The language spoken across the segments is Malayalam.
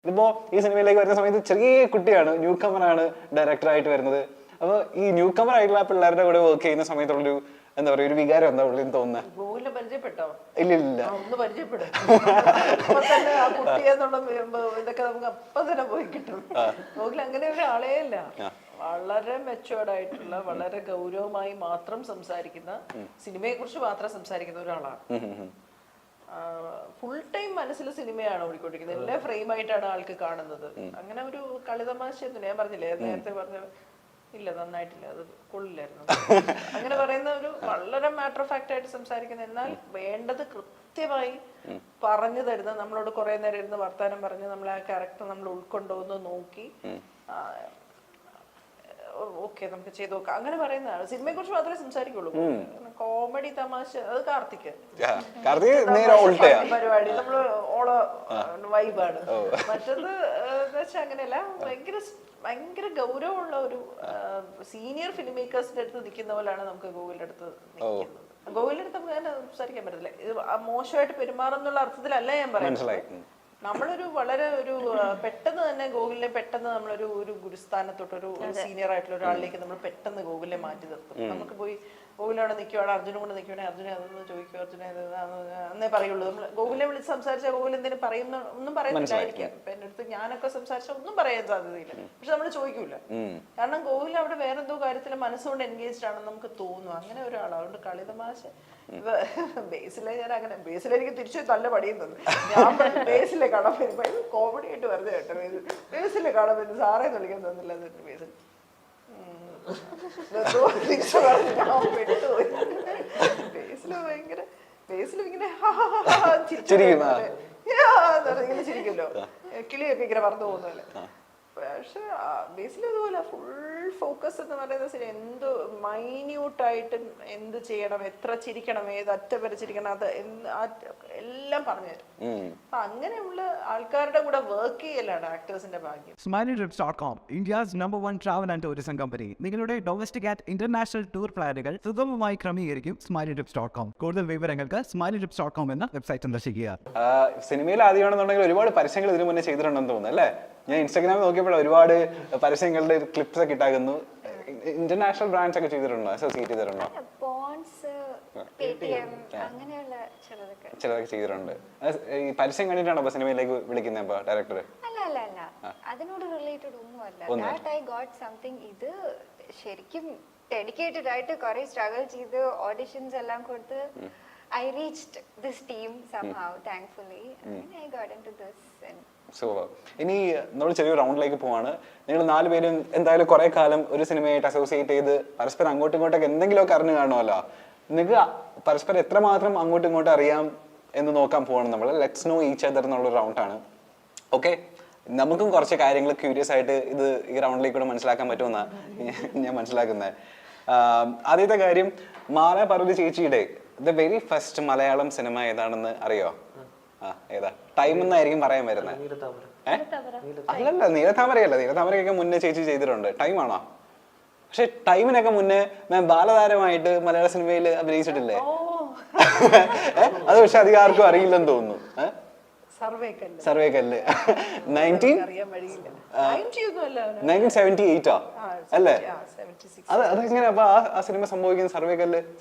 ഇതിപ്പോ ഈ സിനിമയിലേക്ക് വരുന്ന സമയത്ത് ചെറിയ കുട്ടിയാണ്, ന്യൂ കമറാണ് ഡയറക്ടറായിട്ട് വരുന്നത്. അപ്പൊ ഈ ന്യൂ കമർ ആയിട്ടുള്ള പിള്ളേരുടെ കൂടെ വർക്ക് ചെയ്യുന്ന സമയത്തുള്ളൊരു എന്താ പറയാ ഒരു വികാരം എന്താ ഉള്ളിൽ തോന്നുന്നത്? ഗോകുലിനെ പരിചയപ്പെട്ടോ? ഇല്ല. ഒന്ന് പരിചയപ്പെടും. അപ്പൊ തന്നെ ആ കുട്ടിയെന്നുള്ള ഇതൊക്കെ നമുക്ക് അപ്പൊ തന്നെ പോയി കിട്ടും. ഗോകുൽ അങ്ങനെ ഒരാളേ അല്ല. വളരെ മെച്ചുവേർഡ് ആയിട്ടുള്ള, വളരെ ഗൗരവമായി മാത്രം സംസാരിക്കുന്ന, സിനിമയെ കുറിച്ച് മാത്രം സംസാരിക്കുന്ന ഒരാളാണ്. ഫുൾ ടൈം മനസ്സിൽ സിനിമയാണ് ഓടിക്കൊണ്ടിരിക്കുന്നത്. എല്ലാ ഫ്രെയിം ആയിട്ടാണ് ആൾക്ക് കാണുന്നത്. അങ്ങനെ ഒരു കളിതമാശയൊന്നുമില്ല. ഞാൻ പറഞ്ഞില്ലേ നേരത്തെ പറഞ്ഞ ഇല്ല നന്നായിട്ടില്ല, അത് കൊള്ളില്ലായിരുന്നു അങ്ങനെ പറയുന്ന ഒരു വളരെ മാറ്റർ ഓഫ് ഫാക്ട് ആയിട്ട് സംസാരിക്കുന്ന, എന്നാൽ വേണ്ടത് കൃത്യമായി പറഞ്ഞു തരുന്ന, നമ്മളോട് കുറെ നേരം ഇരുന്ന് വർത്താനം പറഞ്ഞ് നമ്മളെ ആ ക്യാരക്ടർ നമ്മൾ ഉൾക്കൊണ്ടോന്ന് നോക്കി ഓക്കെ നമുക്ക് ചെയ്ത് നോക്കാം അങ്ങനെ പറയുന്നതാണ്. സിനിമയെ കുറിച്ച് മാത്രമേ സംസാരിക്കുള്ളൂ. കോമഡി തമാശ അത് കാർത്തിക് പരിപാടി നമ്മള് ഓളോ വൈബാണ്. മറ്റത് എന്ന് വെച്ചാൽ അങ്ങനെയല്ല, ഭയങ്കര ഗൗരവമുള്ള ഒരു സീനിയർ ഫിലിം മേക്കേഴ്സിന്റെ അടുത്ത് നിൽക്കുന്ന പോലെയാണ് നമുക്ക് ഗോകുലിന്റെ അടുത്ത് നിൽക്കുന്നത്. ഗോകുലിന്റെ അടുത്ത് നമുക്ക് അങ്ങനെ സംസാരിക്കാൻ പറ്റില്ല. ഇത് മോശമായിട്ട് പെരുമാറുന്നുള്ള അർത്ഥത്തിലല്ല ഞാൻ പറയുന്നത്. നമ്മളൊരു വളരെ ഒരു പെട്ടെന്ന് തന്നെ ഗോകുലിനെ പെട്ടെന്ന് നമ്മളൊരു ഒരു ഗുരുസ്ഥാനത്തോട്ട് ഒരു സീനിയർ ആയിട്ടുള്ള ഒരാളിലേക്ക് നമ്മൾ പെട്ടെന്ന് ഗോകുലിനെ മാറ്റി നിർത്തും. നമുക്ക് പോയി ഗോകുലവിടെ നിൽക്കുവാണ്, അർജുനും കൊണ്ട് നിൽക്കുവാണെങ്കിൽ അർജുനെ അതൊന്ന് ചോദിക്കും, അർജുനെ എന്നേ പറയുള്ളൂ. നമ്മൾ ഗോകുലിനെ വിളിച്ച് സംസാരിച്ചാൽ ഗോകുൽ എന്തെങ്കിലും പറയുന്ന ഒന്നും പറയുന്നില്ലായിരിക്കാം. ഇപ്പൊ എന്റെ അടുത്ത് ഞാനൊക്കെ സംസാരിച്ചാൽ ഒന്നും പറയാൻ സാധ്യതയില്ല. പക്ഷെ നമ്മൾ ചോദിക്കൂല, കാരണം ഗോകുൽ അവിടെ വേറെന്തോ കാര്യത്തിൽ മനസ്സുകൊണ്ട് എൻഗേജ്ഡ് ആണെന്ന് നമുക്ക് തോന്നും. അങ്ങനെ ഒരാളാണ്. അതുകൊണ്ട് കളിതമാശ ബേസിലെ ഞാൻ അങ്ങനെ ബേസിലെനിക്ക് തിരിച്ചു നല്ല പടിയും തന്നു. ഞാൻ ബേസിലെ കാണാൻ വരുമ്പോ കോമഡി ആയിട്ട് വെറുതെ കേട്ടോ ബേസിലെ കാണാൻ വരുന്നത് സാറേ വിളിക്കാൻ തന്നില്ല. ബേസിൽ ഭയങ്കര ബേസിൽ ഇങ്ങനെ ഇങ്ങനെ ചിരിക്കുമല്ലോ, കിളിയൊക്കെ ഇങ്ങനെ പറന്നു പോകുന്നല്ലേ. പക്ഷെ ബേസിൽ അതുപോലെ ഫുൾ ഫോക്കസ് എന്ന് പറയുന്നത് എന്ത് മൈന്യൂട്ടായിട്ട് എന്ത് ചെയ്യണം, എത്ര ചിരിക്കണം, ഏത് അറ്റം വരെ ചിരിക്കണം, അത് എല്ലാം പറഞ്ഞു തരും. അപ്പൊ അങ്ങനെയുള്ള ആൾക്കാരുടെ കൂടെ വർക്ക് ചെയ്യലാണ് ആക്ടേഴ്സിന്റെ ഭാഗ്യം. SmileyTrips.com, India's #1 travel and tourism company. നിങ്ങളുടെ ഡൊമസ്റ്റിക് ആൻഡ് ഇന്റർനാഷണൽ ടൂർ പ്ലാനുകൾ സുഗമമായി ക്രമീകരിക്കും SmileyTrips.com. കൂടുതൽ വിവരങ്ങൾക്ക് SmileyTrips.com എന്ന വെബ്സൈറ്റ് സന്ദർശിക്കുക. സിനിമയിൽ ആദ്യമാണെന്നുണ്ടെങ്കിൽ ഒരുപാട് പരസ്യങ്ങൾ ഇതിനു മുന്നേ ചെയ്തിട്ടുണ്ടെന്ന് തോന്നുന്നു അല്ലേ? ഞാൻ ഇൻസ്റ്റാഗ്രാമിൽ നോക്കിയപ്പോൾ ഒരുപാട് പരസ്യങ്ങളുടെ ക്ലിപ്സ് ഒക്കെ ഇട്ടാകുന്നു. ഇന്റർനാഷണൽ ബ്രാൻഡ്സ് ഒക്കെ ചെയ്തിട്ടുണ്ടോ, അസോസിയേറ്റ് ചെയ്തിട്ടുണ്ടോ? ചിലതൊക്കെ ചെയ്തിട്ടുണ്ട്. ഈ പരസ്യം കണ്ടിട്ടാണോ അപ്പൊ സിനിമയിലേക്ക് വിളിക്കുന്നത് ഡയറക്ടർ? അല്ല, അതിനോട് റിലേറ്റഡ് ഒന്നുമല്ല. That I got something. ഇത് ശരിക്കും ഡെഡിക്കേറ്റഡ് ആയിട്ട് കുറെ സ്ട്രഗിൾ ചെയ്ത് ഓഡിഷൻസ് എല്ലാം കൊടുത്ത് I reached this team somehow, thankfully. And I got into this. ഇനി നമ്മൾ ചെറിയൊരു റൗണ്ടിലേക്ക് പോവാണ്. നിങ്ങൾ 4 പേരും എന്തായാലും കുറെ കാലം ഒരു സിനിമയായിട്ട് അസോസിയേറ്റ് ചെയ്ത് പരസ്പരം അങ്ങോട്ടും ഇങ്ങോട്ടൊക്കെ എന്തെങ്കിലുമൊക്കെ അറിഞ്ഞു കാണുമല്ലോ. നിങ്ങൾക്ക് പരസ്പരം എത്രമാത്രം അങ്ങോട്ടും ഇങ്ങോട്ടും അറിയാം എന്ന് നോക്കാൻ പോവാണ് നമ്മൾ. ലെറ്റ്സ് നോ ഈച്ച് അതർ എന്നുള്ളൊരു റൗണ്ടാണ്. ഓക്കെ, നമുക്കും കുറച്ച് കാര്യങ്ങൾ ക്യൂരിയസ് ആയിട്ട് ഇത് ഈ റൗണ്ടിലേക്ക് കൂടെ മനസ്സിലാക്കാൻ പറ്റുമെന്നാണ് ഞാൻ മനസ്സിലാക്കുന്നത്. ആദ്യത്തെ കാര്യം, മാല പാർവതി ചേച്ചിയുടെ the very first Malayalam cinema ഏതാണെന്ന് അറിയോ? ഏതാ? ടൈം എന്നായിരിക്കും പറയാൻ വരുന്നത്. അല്ലല്ല, നീലത്താമരയല്ല. നീലത്താമരയൊക്കെ മുന്നേ ചേച്ചി ചെയ്തിട്ടുണ്ട്. ടൈം ആണോ? പക്ഷെ ടൈമിനൊക്കെ മുന്നേ മാം ബാലതാരമായിട്ട് മലയാള സിനിമയിൽ അഭിനയിച്ചിട്ടില്ലേ? അത് പക്ഷെ അധികം ആർക്കും അറിയില്ലെന്ന് തോന്നുന്നു. സർവേക്കല്ല് 1978 അല്ലേ? അതെങ്ങനെ അപ്പൊ ആ സിനിമ സംഭവിക്കുന്നത്?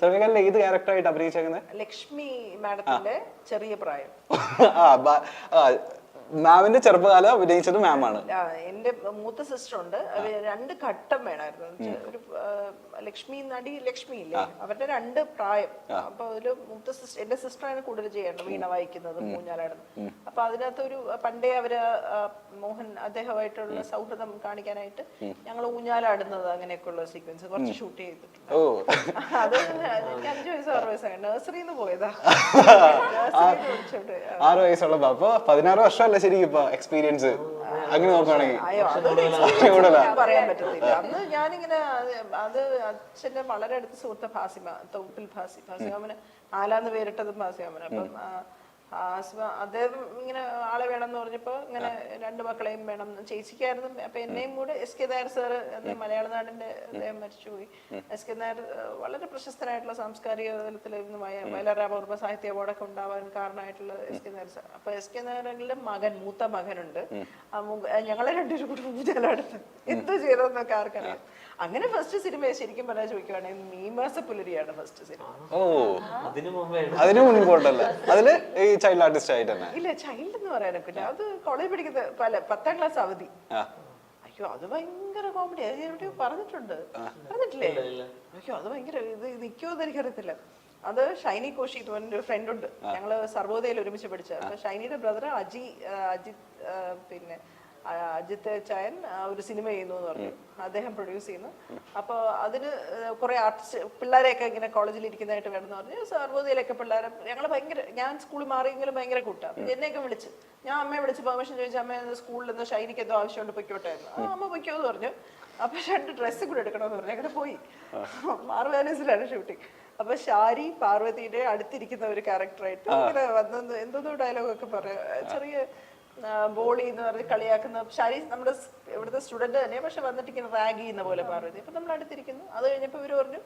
സർവേക്കല്ല് ഏത് ക്യാരക്ടറായിട്ട് അഭിനയിച്ചേക്കുന്നത്? ലക്ഷ്മി മാഡത്തിന്റെ ചെറിയ പ്രായം. മാമിന്റെ ചെറുപ്പകാലം അഭിനയിച്ചത് മാമാണ്. എന്റെ മൂത്ത സിസ്റ്റർ ഉണ്ട്. 2 ഘട്ടം വേണമായിരുന്നു. ഒരു ലക്ഷ്മി നടി ലക്ഷ്മി ഇല്ലേ, അവരുടെ 2 പ്രായം. അപ്പൊ അതില് മൂത്ത സിസ്റ്റർ, എന്റെ സിസ്റ്ററാണ് കൂടുതൽ ചെയ്യേണ്ടത്, വീണ വായിക്കുന്നത്, ഊഞ്ഞാലാടുന്നത്. അപ്പൊ അതിനകത്ത് ഒരു പണ്ടേ അവര് മോഹൻ അദ്ദേഹമായിട്ടുള്ള സൗഹൃദം കാണിക്കാനായിട്ട് ഞങ്ങൾ ഊഞ്ഞാലാടുന്നത് അങ്ങനെയൊക്കെയുള്ള സീക്വൻസ് കുറച്ച് ഷൂട്ട് ചെയ്തിട്ടുണ്ട്. അത് എനിക്ക് 5 വയസ്സോ 6 വയസ്സാണ്. നഴ്സറിന്ന് പോയതാ. 6 വയസ്സുള്ളപ്പോ അപ്പൊ 16 വർഷം ശരിക്കും ഇപ്പൊ എക്സ്പീരിയൻസ് അങ്ങനെ നോക്കുകയാണെങ്കിൽ പറയാൻ പറ്റത്തില്ല. അന്ന് ഞാനിങ്ങനെ അത് അച്ഛന്റെ വളരെ അടുത്ത സുഹൃത്ത് ഫാസിമ, തൊപ്പിൽ ഫാസിമാമന് 4 പേരിട്ടതും ഫാസിമാമന്. അപ്പം അദ്ദേഹം ഇങ്ങനെ ആളെ വേണം എന്ന് പറഞ്ഞപ്പോ ഇങ്ങനെ 2 മക്കളെയും വേണം, ചേച്ചിക്കായിരുന്നു. അപ്പൊ എന്നെയും കൂടെ എസ് കെ നായർ സാറ്, മലയാള നാടിന്റെ അദ്ദേഹം മരിച്ചുപോയി. എസ് കെ നായർ വളരെ പ്രശസ്തനായിട്ടുള്ള സാംസ്കാരിക തലത്തിൽ വയലാറാമ സാഹിത്യ അവാർഡൊക്കെ ഉണ്ടാവാൻ കാരണമായിട്ടുള്ള എസ് കെ നായർ സാർ. അപ്പൊ എസ് കെ നായരുടെ മൂത്ത മകനുണ്ട്. ഞങ്ങളെ 2 കൂടി ഊഞ്ഞാലെടുത്ത് എന്ത് ചെയ്തതെന്നൊക്കെ ആർക്കറിയാം. അങ്ങനെ ഫസ്റ്റ് സിനിമ ശരിക്കും പറയാൻ ചോദിക്കുവാണെങ്കിൽ മീമാസ പുലരിയാണ് ഫസ്റ്റ് സിനിമ. ഓ, അതിന് മുൻപോട്ടല്ല, അതില് ഈ ചൈൽഡ് ആർട്ടിസ്റ്റ് ആയിട്ട് തന്നെ. ഇല്ല, ചൈൽഡ് എന്ന് പറയാനൊക്കില്ല. അത് കോളേജ് പഠിക്കുന്ന 10ാം ക്ലാസ് അവധി. അയ്യോ, അത് ഭയങ്കര കോമഡി. അത് എവിടെയോ പറഞ്ഞിട്ടില്ലേ? അയ്യോ, അത് ഭയങ്കര ഇത് നിൽക്കുമെന്ന് എനിക്കറിയത്തില്ല. അത് ഷൈനി കോശി എന്ന് പറഞ്ഞൊരു ഫ്രണ്ട് ഉണ്ട്, ഞങ്ങള് സർവോദയയിൽ ഒരുമിച്ച് പഠിച്ചത്. അപ്പൊ ഷൈനിയുടെ ബ്രദർ അജിത് ചായൻ ഒരു സിനിമ ചെയ്യുന്നു എന്ന് പറഞ്ഞു, അദ്ദേഹം പ്രൊഡ്യൂസ് ചെയ്യുന്നു. അപ്പോൾ അതിന് കുറെ ആർട്ടിസ്റ്റ് പിള്ളേരെയൊക്കെ ഇങ്ങനെ കോളേജിൽ ഇരിക്കുന്നതായിട്ട് വേണമെന്ന് പറഞ്ഞ് സർവോദയയിലൊക്കെ പിള്ളേരെ ഞങ്ങൾ ഭയങ്കര, ഞാൻ സ്കൂളിൽ മാറിയെങ്കിലും ഭയങ്കര കൂട്ടാണ്. എന്നെയൊക്കെ വിളിച്ച്, ഞാൻ അമ്മയെ വിളിച്ച് പെർമിഷൻ ചോദിച്ചു, അമ്മ സ്കൂളിൽ നിന്ന് ഷൈനിക്ക് എന്തോ ആവശ്യമുണ്ട് പൊയ്ക്കോട്ടായിരുന്നു. അമ്മ പൊയ്ക്കോ എന്ന് പറഞ്ഞു. അപ്പൊ 2 ഡ്രസ്സ് കൂടെ എടുക്കണമെന്ന് പറഞ്ഞു. അങ്ങനെ പോയി. മാർവാനസിലാണ് ഷൂട്ടിങ്. അപ്പൊ ഷാരി പാർവതിയുടെ അടുത്തിരിക്കുന്ന ഒരു ക്യാരക്ടറായിട്ട് ഇങ്ങനെ വന്നു എന്തോന്നോ ഡയലോഗൊക്കെ പറയാം. ചെറിയ ബോളി എന്ന് പറഞ്ഞ് കളിയാക്കുന്ന ഷാരി നമ്മുടെ ഇവിടുത്തെ സ്റ്റുഡന്റ് തന്നെയാണ്, പക്ഷെ വന്നിട്ട് ഇങ്ങനെ റാഗ് ചെയ്യുന്ന പോലെ പാർവതി. അപ്പൊ നമ്മൾ അടുത്തിരിക്കുന്നു. അത് കഴിഞ്ഞപ്പോൾ ഇവര് പറഞ്ഞു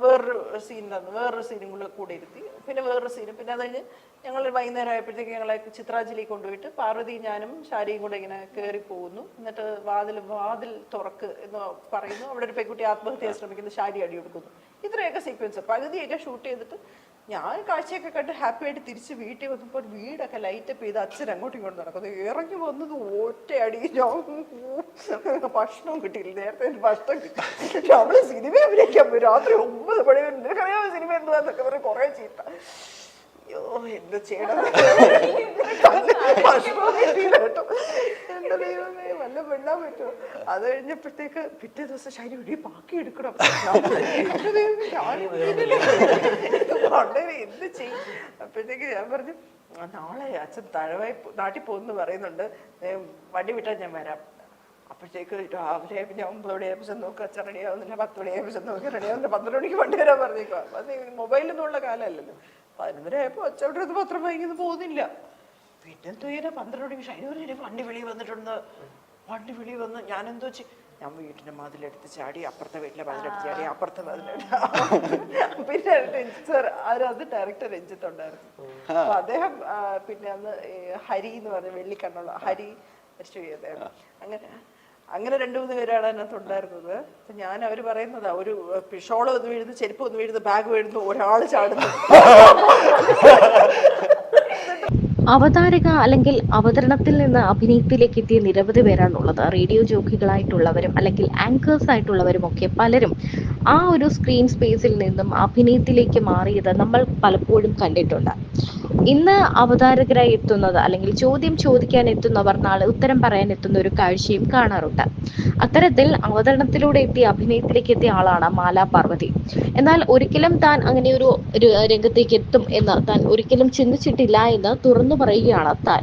വേറൊരു സീൻ തന്നു, വേറൊരു സീനും കൂടെ ഇരുത്തി, പിന്നെ വേറൊരു സീനും. പിന്നെ അത് കഴിഞ്ഞ് ഞങ്ങൾ വൈകുന്നേരം ആയപ്പോഴത്തേക്ക് ഞങ്ങളെ ചിത്രാഞ്ജലി കൊണ്ടുപോയിട്ട് പാർവതി ഞാനും ഷാരിയും കൂടെ ഇങ്ങനെ കയറി പോകുന്നു. എന്നിട്ട് വാതിൽ തുറക്ക് എന്ന് പറയുന്നു. അവിടെ ഒരു പെൺകുട്ടി ആത്മഹത്യ ശ്രമിക്കുന്നു, ഷാരി അടി കൊടുക്കുന്നു. ഇത്രയൊക്കെ സീക്വൻസ് പകുതിയൊക്കെ ഷൂട്ട് ചെയ്തിട്ട് ഞാൻ കാഴ്ചയൊക്കെ കണ്ട് ഹാപ്പി ആയിട്ട് തിരിച്ച് വീട്ടിൽ വന്നപ്പോൾ വീടൊക്കെ ലൈറ്റപ്പ് ചെയ്ത് അച്ഛൻ അങ്ങോട്ടും ഇങ്ങോട്ടും നടക്കുന്നു. ഇറങ്ങി വന്നത് ഒറ്റയടി. ഞാൻ ഭക്ഷണവും കിട്ടിയില്ല, നേരത്തെ ഭക്ഷണം കിട്ടി. അവള് സിനിമ അഭിനയിക്കാൻ പോയി രാത്രി 9 മണി വരെ. നിനക്കറിയാമോ സിനിമ എന്തുവാന്നൊക്കെ പറഞ്ഞ് കുറെ ചീത്ത. അയ്യോ, എന്ത് ചെയ്യണം, ഭക്ഷണവും കിട്ടിയില്ല കേട്ടോ. എന്റെ ദൈവമേ, വല്ല വെള്ളാൻ പറ്റുമോ? അത് കഴിഞ്ഞപ്പോഴത്തേക്ക് പിറ്റേ ദിവസം ശരി ഒരു ബാക്കി എടുക്കണം. എന്ത് ചെയ്യും? അപ്പോഴത്തേക്ക് ഞാൻ പറഞ്ഞു, നാളെ അച്ഛൻ തഴവായി നാട്ടിൽ പോകുന്നു പറയുന്നുണ്ട്, വണ്ടി വിട്ടാൽ ഞാൻ വരാം. അപ്പോഴത്തേക്ക് രാവിലെ ഞാൻ 9 മണിയായപ്പോൾ നോക്കുക, അച്ഛൻ റെഡിയാവുന്നില്ല. 10 മണിയായപ്പോൾ നോക്കുക റെഡിയാവുന്നില്ല. 12 മണിക്ക് വണ്ടി വരാൻ പറഞ്ഞേക്കുക. അത് മൊബൈലൊന്നും ഉള്ള കാലമല്ലല്ലോ. 11 ആയപ്പോൾ അച്ഛൻ്റെ അടുത്ത് പത്രം വാങ്ങിയൊന്നും പോകുന്നില്ല. പിന്നെന്തോ ഇങ്ങനെ 12 മണിക്ക് ശനിവരെ വണ്ടി വെളിയിൽ വന്നിട്ടുണ്ട്. വണ്ടി വെളിയിൽ വന്ന് ഞാനെന്തോ ഞാൻ വീട്ടിന്റെ മതിലെടുത്ത് ചാടി, അപ്പുറത്തെ വീട്ടിലെ മതിലെടുത്ത് ചാടി, അപ്പുറത്തെ മതിലെടുത്ത്. പിന്നെ രഞ്ജിത്ത് സാർ, അത് ഡയറക്ടർ രഞ്ജിത്ത് ഉണ്ടായിരുന്നു. അപ്പൊ അദ്ദേഹം പിന്നെ അന്ന് ഹരി എന്ന് പറഞ്ഞ വെള്ളിക്കണ്ണുള്ള ഹരി മരിച്ചു ചെയ്തായിരുന്നു. അങ്ങനെ 2-3 പേരാണ് അതിനകത്ത് ഉണ്ടായിരുന്നത്. ഞാൻ അവര് പറയുന്നതാ, ഒരു ഷോള് വന്ന് വീഴുന്നു, ചെരുപ്പ് വന്ന് വീഴുന്നു, ബാഗ് വീഴുന്നു, ഒരാൾ ചാടുന്നു. അവതാരക അല്ലെങ്കിൽ അവതരണത്തിൽ നിന്ന് അഭിനയത്തിലേക്ക് എത്തിയ നിരവധി പേരാണുള്ളത്. റേഡിയോ ജോക്കികളായിട്ടുള്ളവരും അല്ലെങ്കിൽ ആങ്കേഴ്സ് ആയിട്ടുള്ളവരും ഒക്കെ പലരും ആ ഒരു സ്ക്രീൻ സ്പേസിൽ നിന്നും അഭിനയത്തിലേക്ക് മാറിയത് നമ്മൾ പലപ്പോഴും കണ്ടിട്ടുണ്ട്. ഇന്ന് അവതാരകരായി എത്തുന്നത് അല്ലെങ്കിൽ ചോദ്യം ചോദിക്കാൻ എത്തുന്നവർ നാളെ ഉത്തരം പറയാൻ എത്തുന്ന ഒരു കാഴ്ചയും കാണാറുണ്ട്. അത്തരത്തിൽ അവതരണത്തിലൂടെ എത്തി അഭിനയത്തിലേക്ക് എത്തിയ ആളാണ് മാലാ പാർവതി. എന്നാൽ ഒരിക്കലും താൻ അങ്ങനെ ഒരു രംഗത്തേക്ക് എത്തും എന്ന് താൻ ഒരിക്കലും ചിന്തിച്ചിട്ടില്ല എന്ന് തുറന്നു പറയുകയാണ് താരം.